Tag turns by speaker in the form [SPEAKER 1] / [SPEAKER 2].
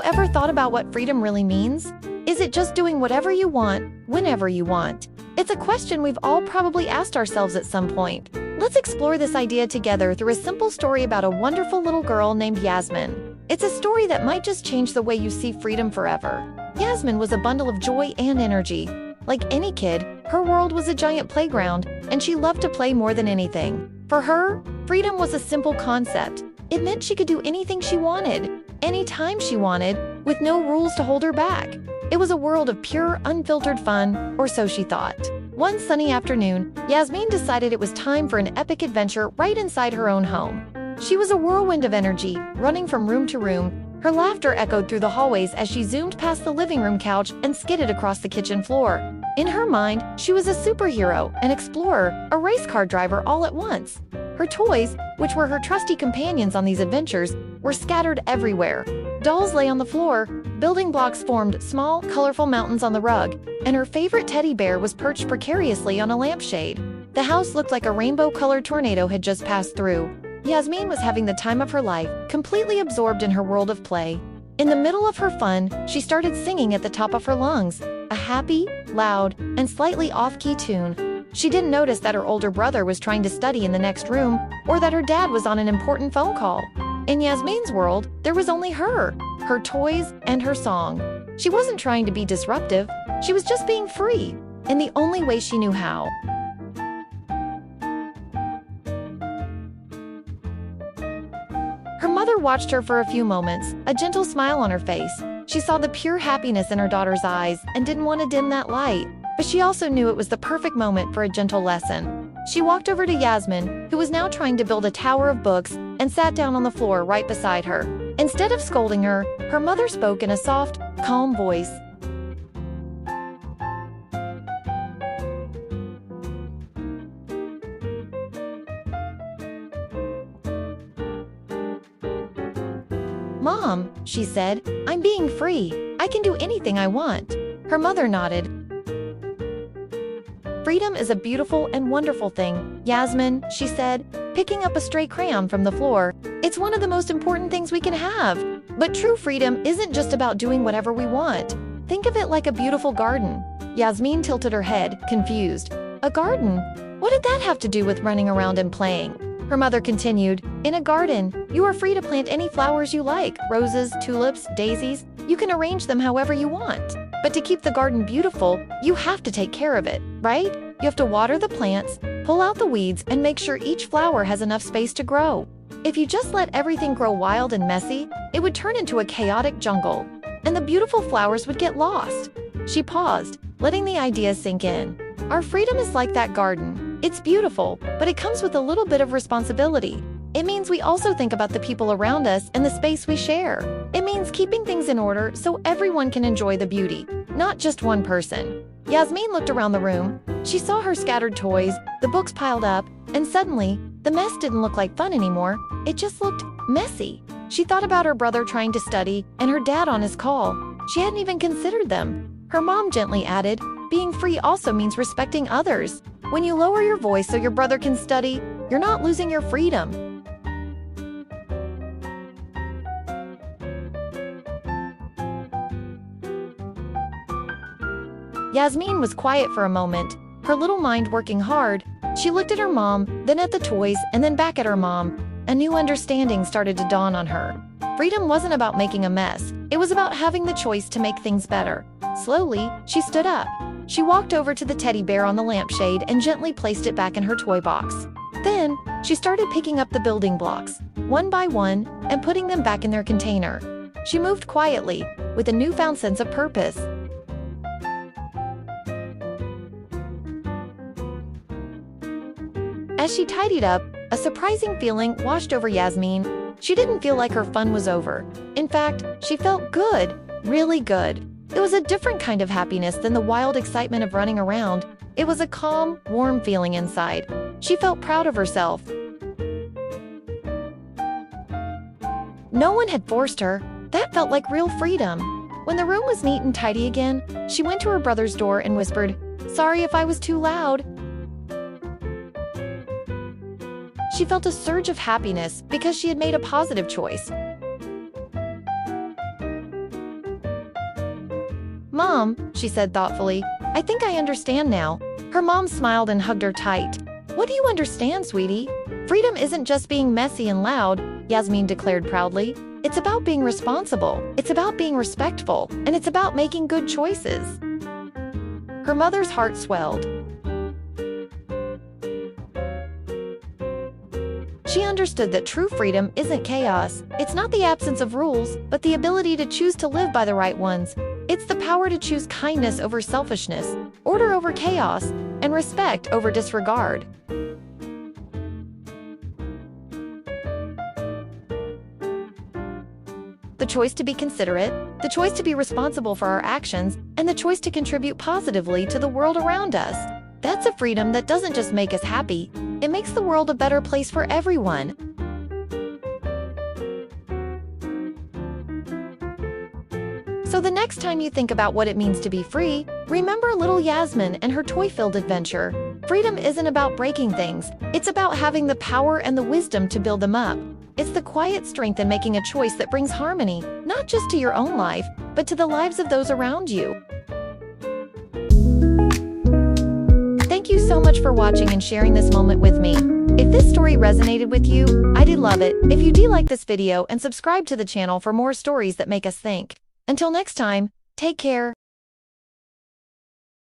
[SPEAKER 1] ever thought about what freedom really means? Is it just doing whatever you want, whenever you want? It's a question we've all probably asked ourselves at some point. Let's explore this idea together through a simple story about a wonderful little girl named Yassmin. It's a story that might just change the way you see freedom forever. Yassmin was a bundle of joy and energy. Like any kid, her world was a giant playground, and she loved to play more than anything. For her, freedom was a simple concept. It meant she could do anything she wanted, anytime she wanted, with no rules to hold her back. It was a world of pure, unfiltered fun, or so she thought. One sunny afternoon, Yassmin decided it was time for an epic adventure right inside her own home. She was a whirlwind of energy, running from room to room. Her laughter echoed through the hallways as she zoomed past the living room couch and skidded across the kitchen floor. In her mind, she was a superhero, an explorer, a race car driver all at once. Her toys, which were her trusty companions on these adventures, were scattered everywhere. Dolls lay on the floor, building blocks formed small, colorful mountains on the rug, and her favorite teddy bear was perched precariously on a lampshade. The house looked like a rainbow-colored tornado had just passed through. Yassmin was having the time of her life, completely absorbed in her world of play. In the middle of her fun, she started singing at the top of her lungs, a happy, loud, and slightly off-key tune. She didn't notice that her older brother was trying to study in the next room, or that her dad was on an important phone call. In Yassmin's world, there was only her toys, and her song. She wasn't trying to be disruptive, she was just being free, in the only way she knew how. Her mother watched her for a few moments, a gentle smile on her face. She saw the pure happiness in her daughter's eyes and didn't want to dim that light. But she also knew it was the perfect moment for a gentle lesson. She walked over to Yassmin, who was now trying to build a tower of books, and sat down on the floor right beside her. Instead of scolding her, her mother spoke in a soft, calm voice. "Mom," she said, "I'm being free. I can do anything I want." Her mother nodded. "Freedom is a beautiful and wonderful thing, Yassmin," she said, picking up a stray crayon from the floor. "It's one of the most important things we can have. But true freedom isn't just about doing whatever we want. Think of it like a beautiful garden." Yassmin tilted her head, confused. "A garden? What did that have to do with running around and playing?" Her mother continued, "In a garden, you are free to plant any flowers you like, roses, tulips, daisies. You can arrange them however you want. But to keep the garden beautiful, you have to take care of it, right? You have to water the plants, pull out the weeds, and make sure each flower has enough space to grow. If you just let everything grow wild and messy, it would turn into a chaotic jungle, and the beautiful flowers would get lost." She paused, letting the idea sink in. Our freedom is like that garden. It's beautiful, but it comes with a little bit of responsibility. It means we also think about the people around us and the space we share. It means keeping things in order so everyone can enjoy the beauty, not just one person. Yassmin looked around the room. She saw her scattered toys, the books piled up, and suddenly, the mess didn't look like fun anymore. It just looked messy. She thought about her brother trying to study and her dad on his call. She hadn't even considered them. Her mom gently added, "Being free also means respecting others. When you lower your voice so your brother can study, you're not losing your freedom." Yassmin was quiet for a moment, her little mind working hard. She looked at her mom, then at the toys, and then back at her mom. A new understanding started to dawn on her. Freedom wasn't about making a mess. It was about having the choice to make things better. Slowly, she stood up. She walked over to the teddy bear on the lampshade and gently placed it back in her toy box. Then, she started picking up the building blocks, one by one, and putting them back in their container. She moved quietly, with a newfound sense of purpose. As she tidied up, a surprising feeling washed over Yassmin. She didn't feel like her fun was over. In fact, she felt good, really good. It was a different kind of happiness than the wild excitement of running around. It was a calm, warm feeling inside. She felt proud of herself. No one had forced her. That felt like real freedom. When the room was neat and tidy again, she went to her brother's door and whispered, "Sorry if I was too loud." She felt a surge of happiness because she had made a positive choice. Mom, she said thoughtfully, I think I understand now. Her mom smiled and hugged her tight. What do you understand, sweetie? Freedom isn't just being messy and loud, Yassmin declared proudly. It's about being responsible, it's about being respectful, and it's about making good choices. Her mother's heart swelled. She understood that true freedom isn't chaos. It's not the absence of rules, but the ability to choose to live by the right ones. It's the power to choose kindness over selfishness, order over chaos, and respect over disregard. The choice to be considerate, the choice to be responsible for our actions, and the choice to contribute positively to the world around us. That's a freedom that doesn't just make us happy, it makes the world a better place for everyone. So the next time you think about what it means to be free, remember little Yassmin and her toy-filled adventure. Freedom isn't about breaking things, it's about having the power and the wisdom to build them up. It's the quiet strength in making a choice that brings harmony, not just to your own life, but to the lives of those around you. Thank you so much for watching and sharing this moment with me. If this story resonated with you, I'd love it if you like this video and subscribe to the channel for more stories that make us think. Until next time, take care.